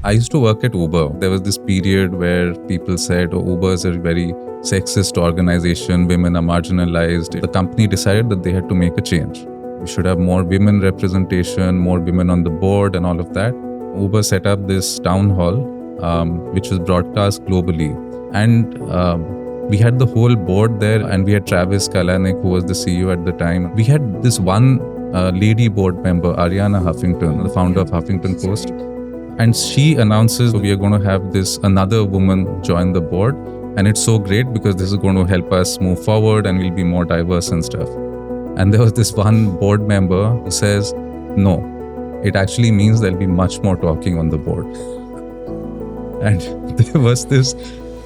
I used to work at Uber. There was this period where people said, oh, Uber is a very sexist organization, women are marginalized. The company decided that they had to make a change. We should have more women representation, more women on the board and all of that. Uber set up this town hall, which was broadcast globally. And we had the whole board there, and we had Travis Kalanick, who was the CEO at the time. We had this one lady board member, Ariana Huffington, the founder of Huffington Post. And she announces we are going to have another woman join the board. And it's so great because this is going to help us move forward and we'll be more diverse and stuff. And there was this one board member who says, no, it actually means there'll be much more talking on the board. And there was this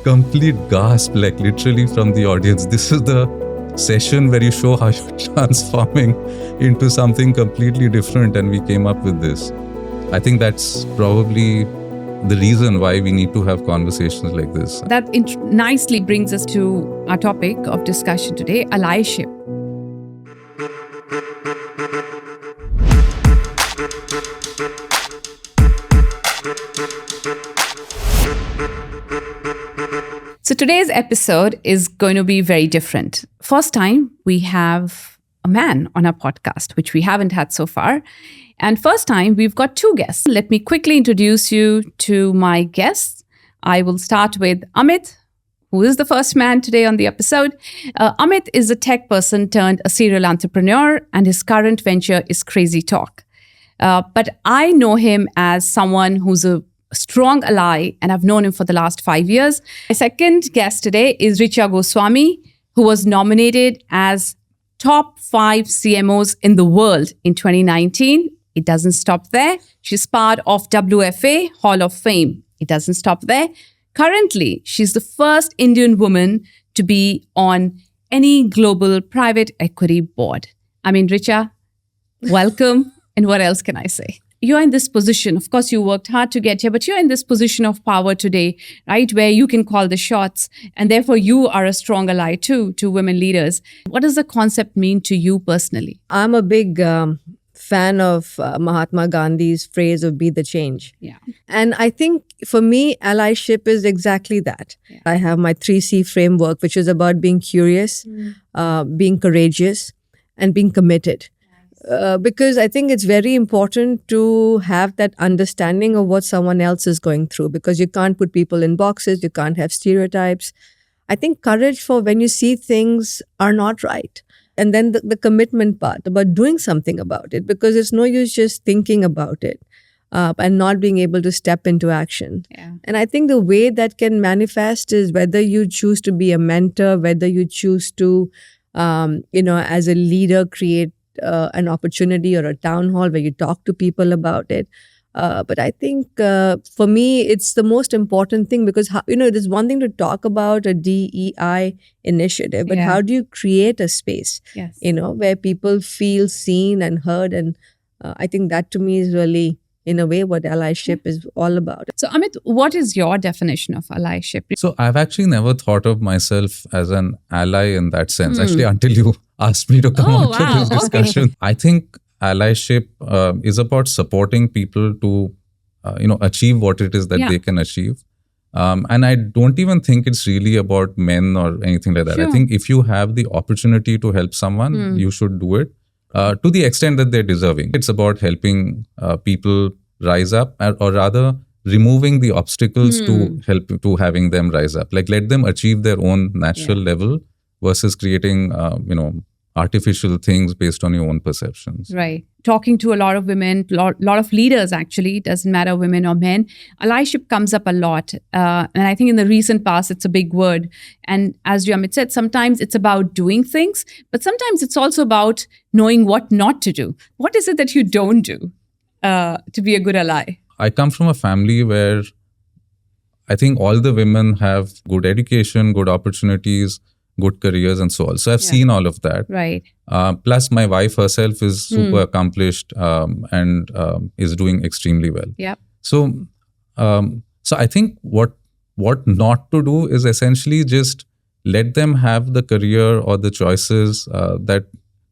complete gasp, like literally from the audience. This is the session where you show how you're transforming into something completely different. And we came up with this. I think that's probably the reason why we need to have conversations like this. That nicely brings us to our topic of discussion today, allyship. So today's episode is going to be very different. First time we have a man on our podcast, which we haven't had so far. And first time we've got two guests. Let me quickly introduce you to my guests. I will start with Amit, who is the first man today on the episode. Amit is a tech person turned a serial entrepreneur, and his current venture is Crazy Talk. But I know him as someone who's a strong ally, and I've known him for the last 5 years. My second guest today is Richa Goswami, who was nominated as top 5 CMOs in the world in 2019. It doesn't stop there. She's part of WFA Hall of Fame. It doesn't stop there. Currently, she's the first Indian woman to be on any global private equity board. I mean, Richa, welcome. And what else can I say? You're in this position. Of course, you worked hard to get here, but you're in this position of power today, right? Where you can call the shots. And therefore, you are a strong ally too to women leaders. What does the concept mean to you personally? I'm a big fan of Mahatma Gandhi's phrase of be the change. Yeah. And I think for me, allyship is exactly that. Yeah. I have my 3C framework, which is about being curious, being courageous, and being committed. Because I think it's very important to have that understanding of what someone else is going through, because you can't put people in boxes, you can't have stereotypes. I think courage for when you see things are not right. And then the commitment part about doing something about it, because it's no use just thinking about it and not being able to step into action. Yeah. And I think the way that can manifest is whether you choose to be a mentor, whether you choose to, as a leader, create an opportunity or a town hall where you talk to people about it. But I think for me, it's the most important thing because, there's one thing to talk about a DEI initiative, but how do you create a space, Yes. Where people feel seen and heard? And I think that to me is really, in a way, what allyship is all about. So, Amit, what is your definition of allyship? So I've actually never thought of myself as an ally in that sense, actually, until you asked me to come Oh, on to this wow. discussion. Okay. I think allyship is about supporting people to, achieve what it is that they can achieve. And I don't even think it's really about men or anything like that. Sure. I think if you have the opportunity to help someone, you should do it to the extent that they're deserving. It's about helping people rise up, or rather removing the obstacles to help to having them rise up. Like let them achieve their own natural level versus creating, artificial things based on your own perceptions. Right. Talking to a lot of women, lot of leaders actually, doesn't matter women or men. Allyship comes up a lot. And I think in the recent past, it's a big word. And as Amit said, sometimes it's about doing things, but sometimes it's also about knowing what not to do. What is it that you don't do to be a good ally? I come from a family where I think all the women have good education, good opportunities, good careers and so on. So I've seen all of that. Right. Plus my wife herself is super accomplished and is doing extremely well. Yep. So I think what not to do is essentially just let them have the career or the choices that,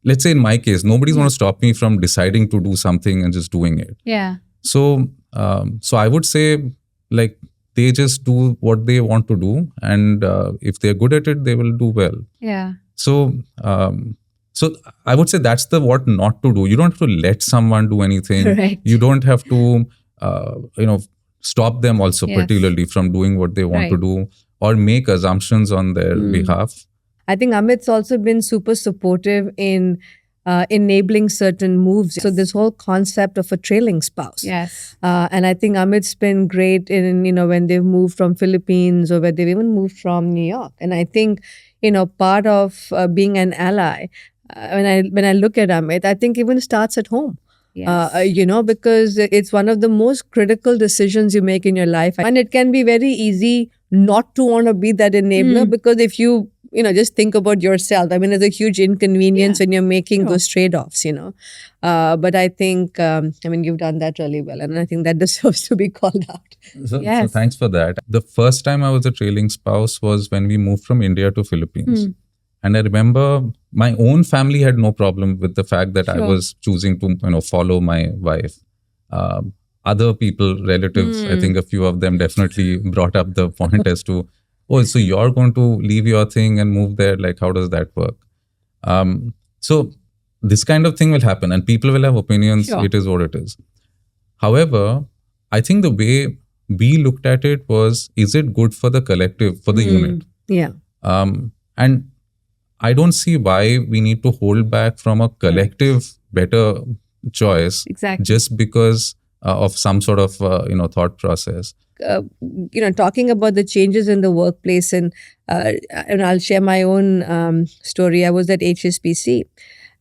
let's say in my case, nobody's going to stop me from deciding to do something and just doing it. Yeah. So So I would say, like, they just do what they want to do, and if they're good at it, they will do well. Yeah. So so I would say that's the what not to do. You don't have to let someone do anything. Correct. You don't have to stop them also, Yes. particularly from doing what they want to Right. do, or make assumptions on their behalf. I think Amit's also been super supportive in enabling certain moves. So this whole concept of a trailing spouse. Yes. And I think Amit's been great in, when they've moved from Philippines or where they've even moved from New York. And I think, part of being an ally, when I look at Amit, I think even starts at home. Yes. Because it's one of the most critical decisions you make in your life. And it can be very easy not to want to be that enabler because if you, just think about yourself. I mean, it's a huge inconvenience when you're making Sure. those trade-offs, But I think, you've done that really well. And I think that deserves to be called out. So Yes. thanks for that. The first time I was a trailing spouse was when we moved from India to Philippines. And I remember my own family had no problem with the fact that I Sure. was choosing to, follow my wife. Other people, relatives, I think a few of them definitely brought up the point as to, oh, so you're going to leave your thing and move there? Like, how does that work? So this kind of thing will happen, and people will have opinions. Sure. It is what it is. However, I think the way we looked at it was, is it good for the collective, for the unit? Yeah. And I don't see why we need to hold back from a collective better choice Exactly. just because of some sort of thought process. Talking about the changes in the workplace, and I'll share my own story. I was at HSBC,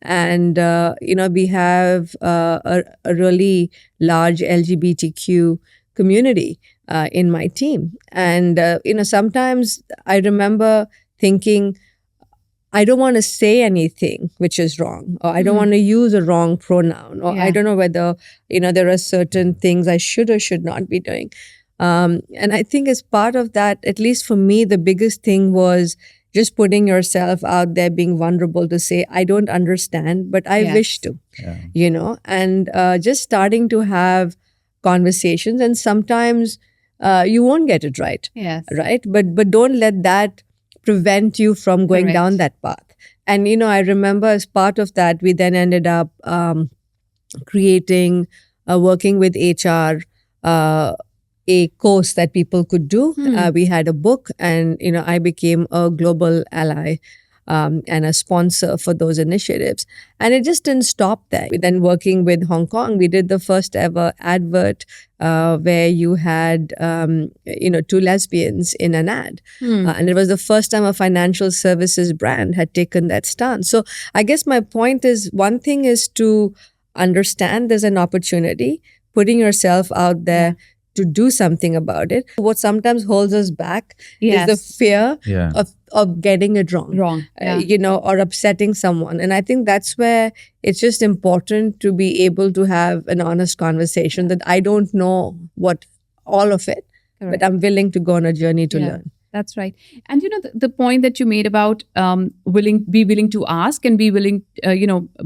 and we have a really large LGBTQ community in my team, and sometimes I remember thinking, I don't want to say anything which is wrong, or I don't want to use a wrong pronoun, or I don't know whether, there are certain things I should or should not be doing. And I think as part of that, at least for me, the biggest thing was just putting yourself out there, being vulnerable to say, I don't understand, but I wish to, and just starting to have conversations. And sometimes you won't get it right. Yes. Right. But don't let that prevent you from going Correct. down that path. And, I remember as part of that, we then ended up creating, working with HR, a course that people could do. We had a book, and, I became a global ally and a sponsor for those initiatives. And it just didn't stop there. Then working with Hong Kong, we did the first ever advert where you had, two lesbians in an ad. And it was the first time a financial services brand had taken that stance. So I guess my point is, one thing is to understand there's an opportunity, putting yourself out there to do something about it. What sometimes holds us back is the fear of getting it wrong. Or upsetting someone. And I think that's where it's just important to be able to have an honest conversation that I don't know what all of it, but I'm willing to go on a journey to learn. That's right. And the point that you made about be willing to ask and be willing,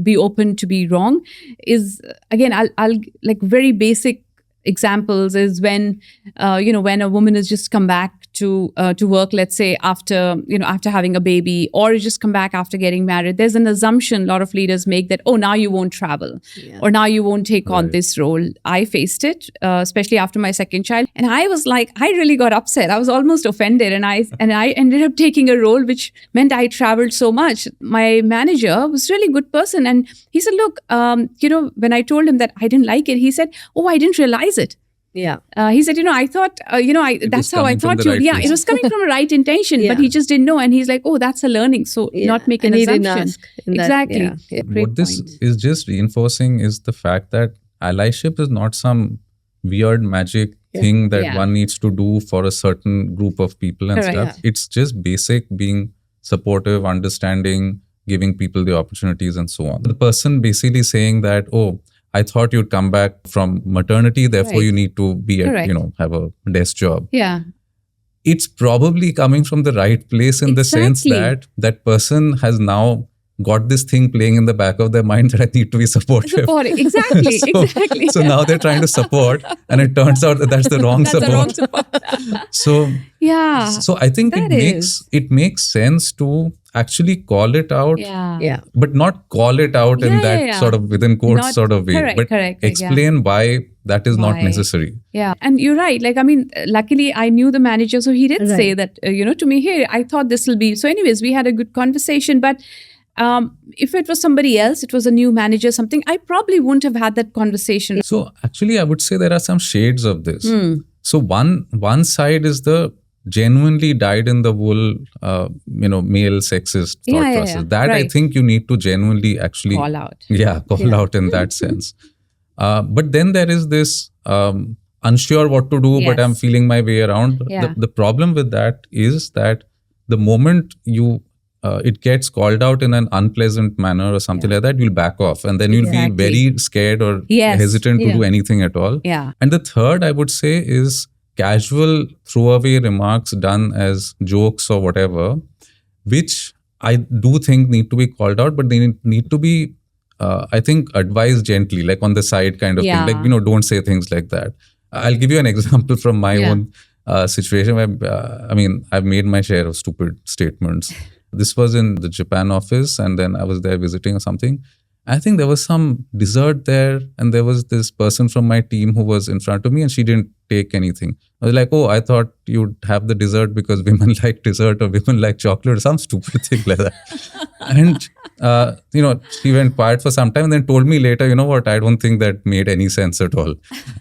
be open to be wrong is, again, I'll like very basic examples is when when a woman has just come back to work, let's say after having a baby, or just come back after getting married. There's an assumption a lot of leaders make that, oh, now you won't travel, or now you won't take on this role. I faced it, especially after my second child, and I was like, I really got upset. I was almost offended, and I ended up taking a role which meant I traveled so much. My manager was a really good person, and he said, look, when I told him that I didn't like it, he said, oh, I didn't realize it. Yeah. He said, I thought, that's how I thought you. Right It was coming from a right intention, but he just didn't know. And he's like, oh, that's a learning. So not make an And he assumption. didn't ask in that, Exactly. Great What this point. is just reinforcing is the fact that allyship is not some weird magic thing that one needs to do for a certain group of people and Correct. stuff. It's just basic being supportive, understanding, giving people the opportunities and so on. The person basically saying that, oh, I thought you'd come back from maternity, therefore you need to be at, have a desk job. Yeah. It's probably coming from the right place in the sense Exactly. that that person has now got this thing playing in the back of their mind that I need to be supportive. Supporting. Exactly. Exactly. So now they're trying to support, and it turns out that that's the wrong That's the support. wrong support. So Yeah. so I think That it makes sense to actually call it out, Yeah. Yeah. but not call it out in Yeah, that yeah, yeah. sort of within quotes Not- sort of way, correct, but correct, yeah. explain why that is not Why. necessary. Yeah. And you're right. Like, I mean, luckily I knew the manager. So he did Right. say that, to me, hey, I thought this will be. So anyways, we had a good conversation. But if it was somebody else, it was a new manager, something, I probably wouldn't have had that conversation. So actually, I would say there are some shades of this. Hmm. So one side is the genuinely dyed-in-the-wool, male sexist thought Yeah, yeah, process. yeah. That I Right. think you need to genuinely actually Call out. call out in that sense. But then there is this unsure what to do, but I'm Yes. feeling my way around. Yeah. The problem with that is that the moment it gets called out in an unpleasant manner or something like that, you'll back off, and then you'll Exactly. be very scared or Yes. hesitant to Yeah. do anything at all. Yeah. And the third, I would say, is casual throwaway remarks done as jokes or whatever, which I do think need to be called out, but they need to be, I think, advised gently, like on the side kind of Yeah. thing. Like, don't say things like that. I'll give you an example from my Yeah. own situation where, I've made my share of stupid statements. This was in the Japan office, and then I was there visiting or something. I think there was some dessert there, and there was this person from my team who was in front of me, and she didn't take anything. I was like, oh, I thought you'd have the dessert because women like dessert or women like chocolate or some stupid thing like that. And, she went quiet for some time and then told me later, you know what, I don't think that made any sense at all.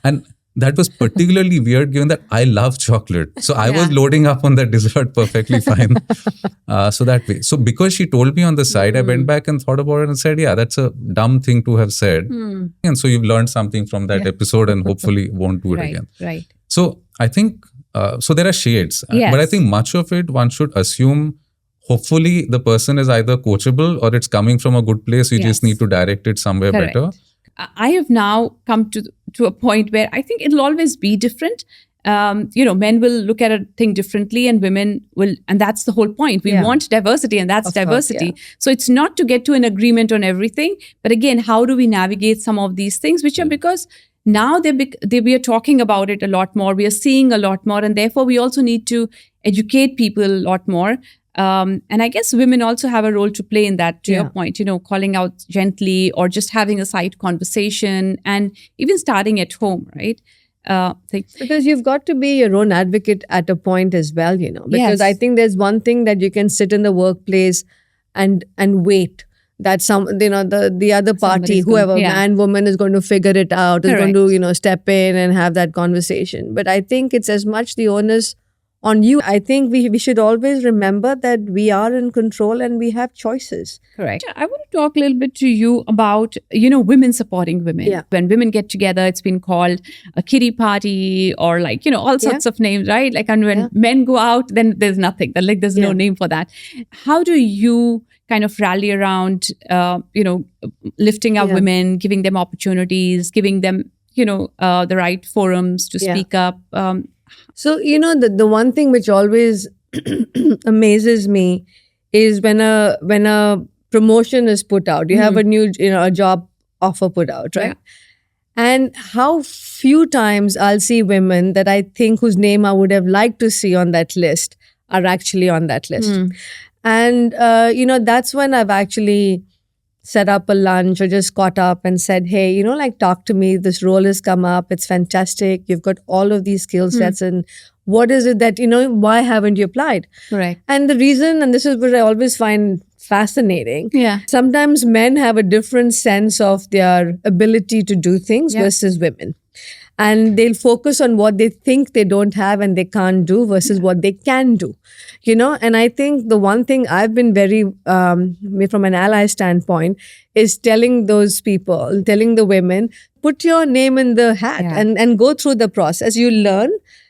And that was particularly weird given that I love chocolate. So I was loading up on that dessert perfectly fine. So that way. So because she told me on the side, I went back and thought about it and said, yeah, that's a dumb thing to have said. And so you've learned something from that episode and hopefully won't do it Right. again. Right. So I think, so there are shades. Yes. But I think much of it, one should assume, hopefully the person is either coachable or it's coming from a good place. You just Yes. need to direct it somewhere Correct. better. I have now come to a point where I think it'll always be different. Men will look at a thing differently, and women will, and that's the whole point. We Yeah. want diversity, and that's Of course, diversity. yeah. So it's not to get to an agreement on everything, but again, how do we navigate some of these things, which are because now we are talking about it a lot more. We are seeing a lot more, and therefore we also need to educate people a lot more. And I guess women also have a role to play in that, to your Yeah. point, calling out gently or just having a side conversation and even starting at home, right? Because you've got to be your own advocate at a point as well, because Yes. I think there's one thing that you can sit in the workplace and wait that the other party, Somebody's whoever, going- yeah. man, woman, is going to figure it out, is going Correct. to, step in and have that conversation. But I think it's as much the onus on you. I think we should always remember that we are in control and we have choices. Correct. I want to talk a little bit to you about, women supporting women. Yeah. When women get together, it's been called a kiddie party or all sorts of names, right? Like, and when Yeah. men go out, then there's nothing. There's no Yeah. name for that. How do you kind of rally around, lifting up Yeah. women, giving them opportunities, giving them, the right forums to Yeah. speak up? So, the one thing which always amazes me is when a promotion is put out, you have a new, a job offer put out, right? Yeah. And how few times I'll see women that I think whose name I would have liked to see on that list are actually on that list. And, that's when I've actually set up a lunch or just caught up and said, hey, talk to me. This role has come up. It's fantastic. You've got all of these skill sets. And what is it that, why haven't you applied? Correct. And the reason, and this is what I always find fascinating, Yeah. sometimes men have a different sense of their ability to do things Yeah. versus women. And they'll focus on what they think they don't have and they can't do versus what they can do, And I think the one thing I've been very, from an ally standpoint, is telling those people, telling the women, put your name in the hat Yeah. and go through the process. You'll learn,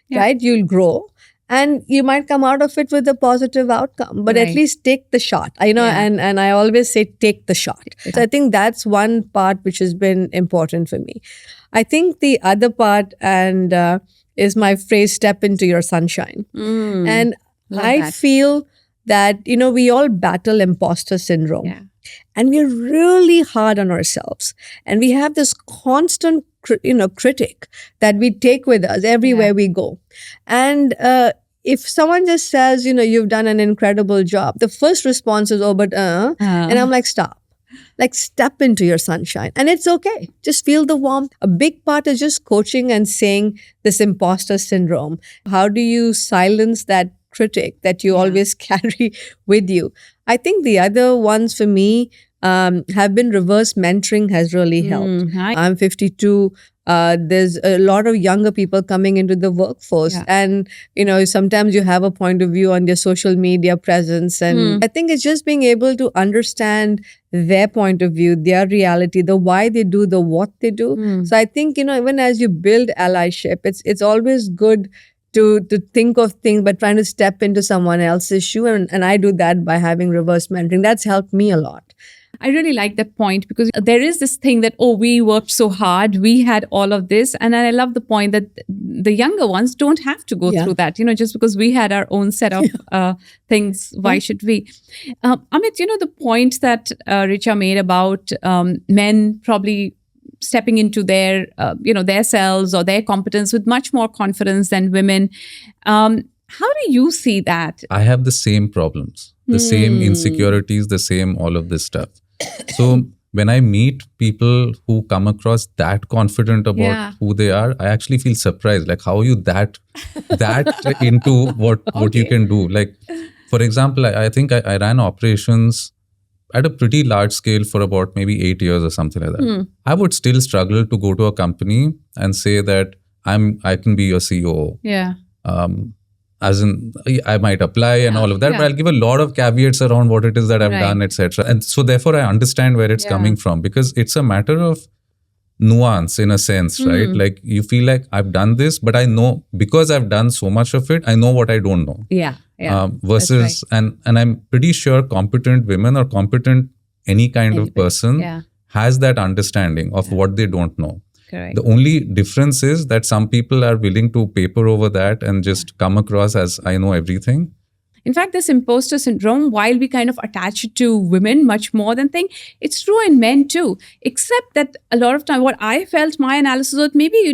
Yeah. right? You'll grow. And you might come out of it with a positive outcome, but Right. at least take the shot. Yeah. And I always say, take the shot. the So I think that's one part which has been important for me. I think the other part is my phrase, step into your sunshine. And Love I that. feel that, we all battle imposter syndrome. Yeah. and we're really hard on ourselves, and we have this constant critic that we take with us everywhere we go. And if someone just says, you've done an incredible job, the first response is, oh, but and I'm like, stop. Like, step into your sunshine, and it's okay. Just feel the warmth. A big part is just coaching and saying this imposter syndrome. How do you silence that critic that you always carry with you? I think the other ones for me have been reverse mentoring has really helped. I'm 52. There's a lot of younger people coming into the workforce, and sometimes you have a point of view on their social media presence, and I think it's just being able to understand their point of view, their reality, the why they do, the what they do. So I think even as you build allyship, it's always good to think of things, but trying to step into someone else's shoe, and I do that by having reverse mentoring. That's helped me a lot. I really like that point, because there is this thing that, we worked so hard, we had all of this. And I love the point that the younger ones don't have to go through that, just because we had our own set of things, why should we? Amit, the point that Richa made about men probably stepping into their, their selves or their competence with much more confidence than women. How do you see that? I have the same problems, the same insecurities, the same all of this stuff. So when I meet people who come across that confident about who they are, I actually feel surprised. Like, how are you that into what you can do? Like, for example, I think I ran operations at a pretty large scale for about maybe 8 years or something like that. I would still struggle to go to a company and say that I can be your CEO. Yeah. As in, I might apply and all of that, but I'll give a lot of caveats around what it is that I've done, etc. And so therefore I understand where it's coming from, because it's a matter of nuance in a sense, right? Like, you feel like I've done this, but I know, because I've done so much of it, I know what I don't know. Versus, and I'm pretty sure competent women or competent any kind of person has that understanding of what they don't know. Correct. The only difference is that some people are willing to paper over that and just come across as, I know everything. In fact, this imposter syndrome, while we kind of attach it to women much more than think, it's true in men too. Except that a lot of time, what I felt, my analysis was, maybe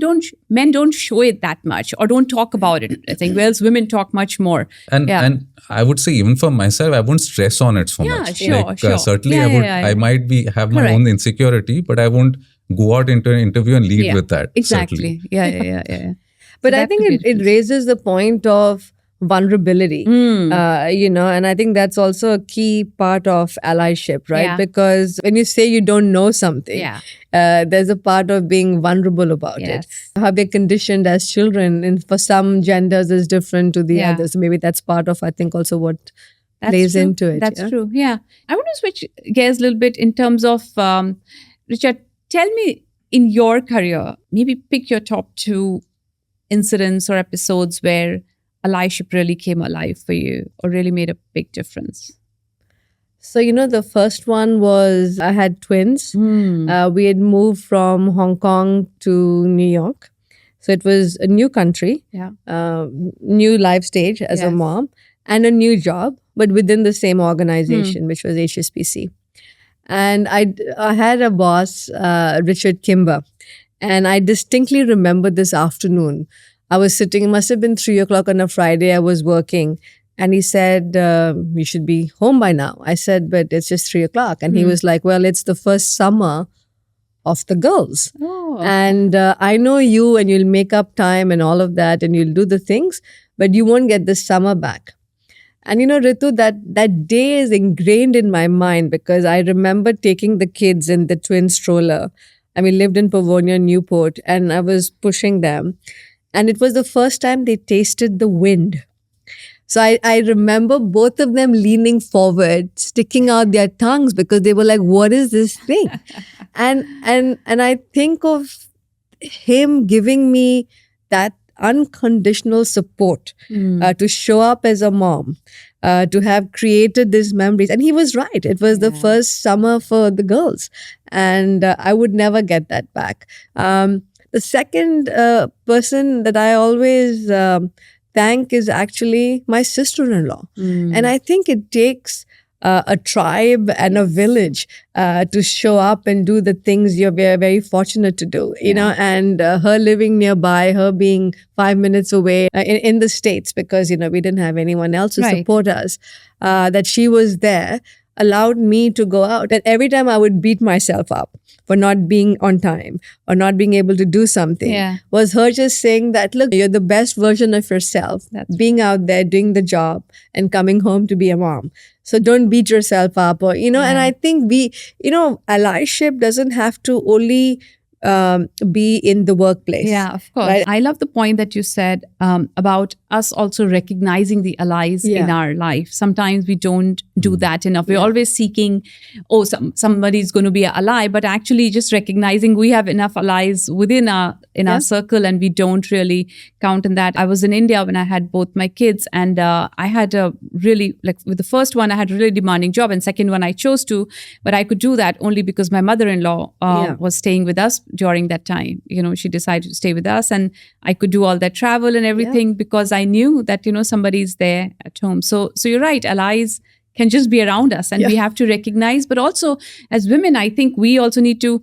men don't show it that much or don't talk about it. I think, whereas women talk much more. And I would say, even for myself, I wouldn't stress on it so much. Sure. Certainly, I might have my own insecurity, but I won't go out into an interview and lead with that. Exactly. Certainly. Yeah. But I think it raises the point of vulnerability, and I think that's also a key part of allyship, right? Yeah. Because when you say you don't know something, there's a part of being vulnerable about it. How we're conditioned as children, and for some genders is different to the others. Maybe that's part of, I think, also what plays into it. That's true. Yeah. I want to switch gears a little bit in terms of, Richard, tell me, in your career, maybe pick your top 2 incidents or episodes where allyship really came alive for you or really made a big difference. So, the first one was, I had twins. We had moved from Hong Kong to New York. So it was a new country, new life stage as a mom, and a new job, but within the same organization, which was HSBC. And I had a boss, Richard Kimber, and I distinctly remember this afternoon. I was sitting, it must have been 3:00 on a Friday, I was working, and he said, you should be home by now. I said, but it's just 3:00. And he was like, well, it's the first summer of the girls. And I know you, and you'll make up time and all of that, and you'll do the things, but you won't get this summer back. And Ritu, that day is ingrained in my mind, because I remember taking the kids in the twin stroller. And we lived in Pavonia, Newport, and I was pushing them. And it was the first time they tasted the wind. So I remember both of them leaning forward, sticking out their tongues, because they were like, what is this thing? and I think of him giving me that unconditional support to show up as a mom, to have created these memories. And he was right. It was the first summer for the girls. And I would never get that back. The second person that I always thank is actually my sister-in-law. And I think it takes a tribe and a village to show up and do the things you're very, very fortunate to do, you know, and her living nearby, her being 5 minutes away in the States, because, you know, we didn't have anyone else to Right. support us, that she was there allowed me to go out. And every time I would beat myself up for not being on time or not being able to do something, Yeah. was her just saying that, look, you're the best version of yourself, That's being out there, doing the job and coming home to be a mom. So don't beat yourself up, or, you know, and Yeah. I think allyship doesn't have to only be in the workplace. Yeah, of course. Right. I love the point that you said about us also recognizing the allies in Yeah. our life. Sometimes we don't do that enough. We're Yeah. always seeking, somebody's going to be an ally, but actually just recognizing we have enough allies within our Yeah. circle, and we don't really count on that. I was in India when I had both my kids, and I had a really, like with the first one, I had a really demanding job, and second one I chose to, but I could do that only because my mother-in-law Yeah. was staying with us during that time. You know, she decided to stay with us, and I could do all that travel and everything because I knew that, you know, somebody's there at home. So you're right, allies can just be around us, and Yeah. we have to recognize. But also as women, I think we also need to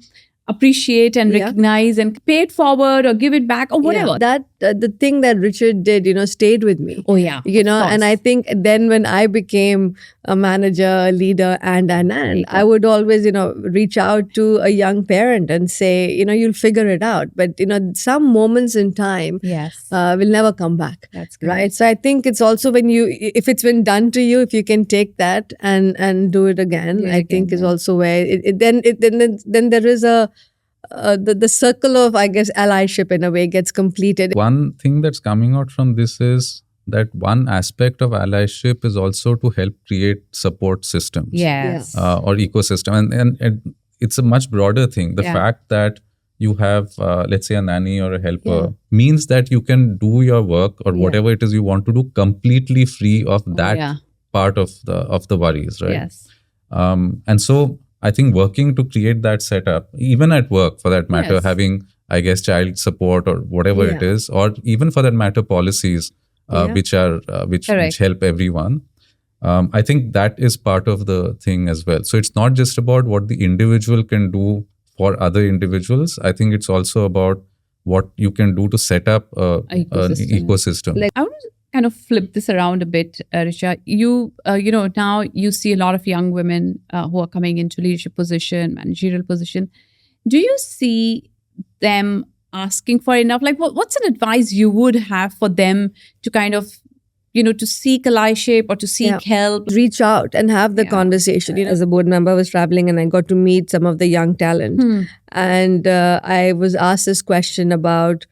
appreciate and Yeah. recognize and pay it forward or give it back or whatever. Yeah. That the thing that Richard did, you know, stayed with me. Oh yeah, You know, of and I course. think then when I became a manager, a leader, and an aunt, I would always, you know, reach out to a young parent and say, you know, you'll figure it out. But, you know, some moments in time Yes, will never come back. that's good. Right. So I think it's also when if it's been done to you, if you can take that and do it again, Do it I think again, is yeah. also where then there is the circle of, I guess, allyship in a way gets completed. One thing that's coming out from this is that one aspect of allyship is also to help create support systems Yes. or ecosystem. And it's a much broader thing. The Yeah. fact that you have, let's say, a nanny or a helper Yeah. means that you can do your work or Yeah. whatever it is you want to do completely free of that yeah. part of the worries, right? Yes. And so I think working to create that setup, even at work for that matter, Yes. having, I guess, child support or whatever it Yeah. is, or even for that matter, policies Yeah. which Correct. help everyone. I think that is part of the thing as well. So it's not just about what the individual can do for other individuals. I think it's also about what you can do to set up an ecosystem. ecosystem. Like- I want to kind of flip this around a bit, Risha. You know, now you see a lot of young women who are coming into leadership position, managerial position. Do you see them asking for enough? Like, what's an advice you would have for them to kind of, you know, to seek allyship or to seek Yeah. help? Reach out and have the Yeah. conversation. You know, as a board member, I was traveling and I got to meet some of the young talent. Hmm. And I was asked this question about,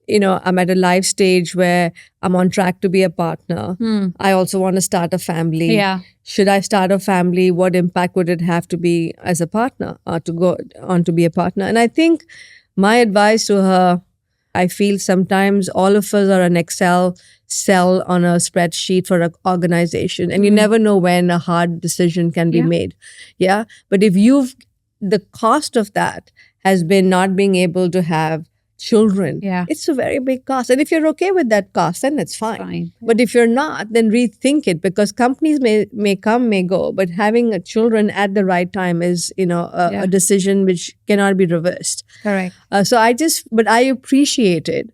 you know, I'm at a life stage where I'm on track to be a partner. Hmm. I also want to start a family. Yeah. Should I start a family? What impact would it have to be as a partner or to go on to be a partner? And I think my advice to her, I feel sometimes all of us are an Excel cell on a spreadsheet for an organization, and you never know when a hard decision can be Yeah. made. Yeah. But if the cost of that has been not being able to have children, Yeah. it's a very big cost. And if you're okay with that cost, then it's fine. Fine. But if you're not, then rethink it, because companies may come, may go, but having a children at the right time is, you know, Yeah. a decision which cannot be reversed. Correct. But I appreciated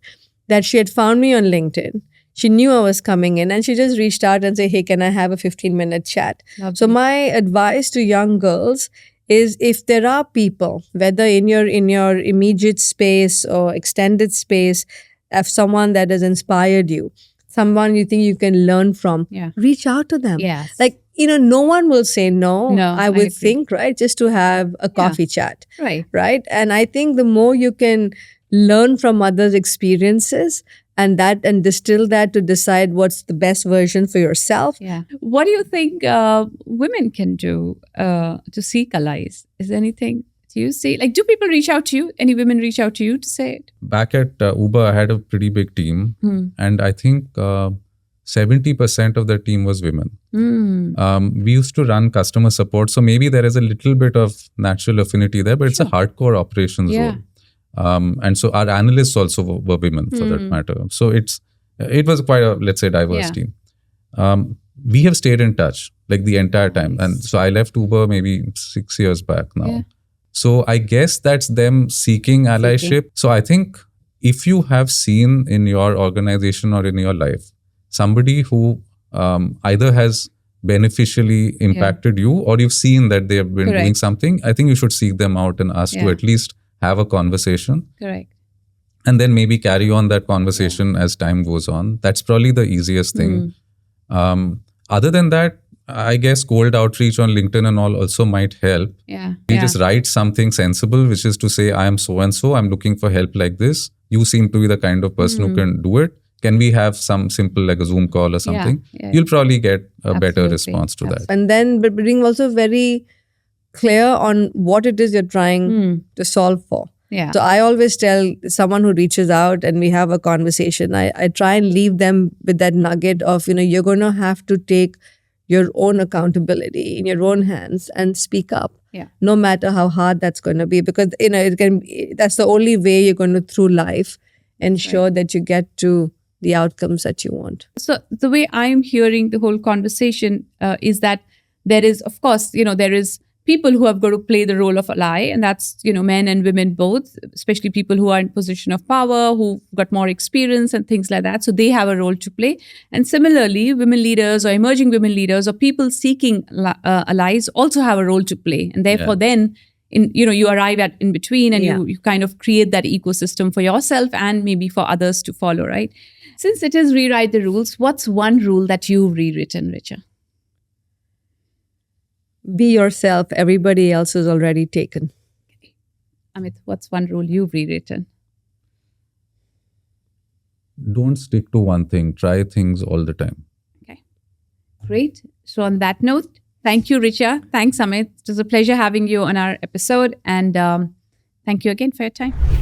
that she had found me on LinkedIn. She knew I was coming in, and she just reached out and said, hey, can I have a 15-minute chat? Lovely. So my advice to young girls is, if there are people, whether in your immediate space or extended space, of someone that has inspired you, someone you think you can learn from, Yeah. reach out to them. Yes. Like, you know, no one will say no, No, I I would agree. think, right? Just to have a coffee chat, right. right? And I think the more you can learn from others' experiences and distill that to decide what's the best version for yourself. Yeah. What do you think women can do to seek allies? Is there anything do you see? Like, do people reach out to you? Any women reach out to you to say it? Back at Uber, I had a pretty big team, and I think 70% of the team was women. We used to run customer support, so maybe there is a little bit of natural affinity there, but it's a hardcore operations Yeah. role. And so our analysts also were women, for that matter. So it was quite a, let's say, diverse Yeah. team. We have stayed in touch. like the entire time. And so I left Uber maybe 6 years back now. Yeah. So I guess that's them seeking allyship. So I think if you have seen in your organization or in your life somebody who either has beneficially impacted you, or you've seen that they have been Correct. doing something, I think you should seek them out and ask to Yeah. at least have a conversation, Correct. and then maybe carry on that conversation as time goes on. That's probably the easiest thing. Other than that, I guess cold outreach on LinkedIn and all also might help. Yeah. You Yeah. just write something sensible, which is to say, I am so and so, I'm looking for help like this. You seem to be the kind of person who can do it. Can we have some simple, like a Zoom call or something? Yeah. You'll probably get a better Absolutely. response to that. And then but being also very clear on what it is you're trying to solve for. Yeah. So I always tell someone who reaches out and we have a conversation, I try and leave them with that nugget of, you're going to have to take your own accountability in your own hands and speak up. Yeah. No matter how hard that's going to be, because that's the only way you're going to, through life, ensure that you get to the outcomes that you want. So the way I'm hearing the whole conversation is that there is, of course, there is people who have got to play the role of ally, and that's, men and women both, especially people who are in position of power, who've got more experience and things like that. So they have a role to play. And similarly, women leaders or emerging women leaders or people seeking allies also have a role to play. And therefore then, you arrive at in between and you kind of create that ecosystem for yourself and maybe for others to follow, right? Since it is rewrite the rules, what's one rule that you've rewritten, Richa? Be yourself. Everybody else is already taken. Amit, what's one rule you've rewritten? Don't stick to one thing. Try things all the time. Okay, great. So on that note, thank you, Richa. Thanks, Amit. It was a pleasure having you on our episode. And thank you again for your time.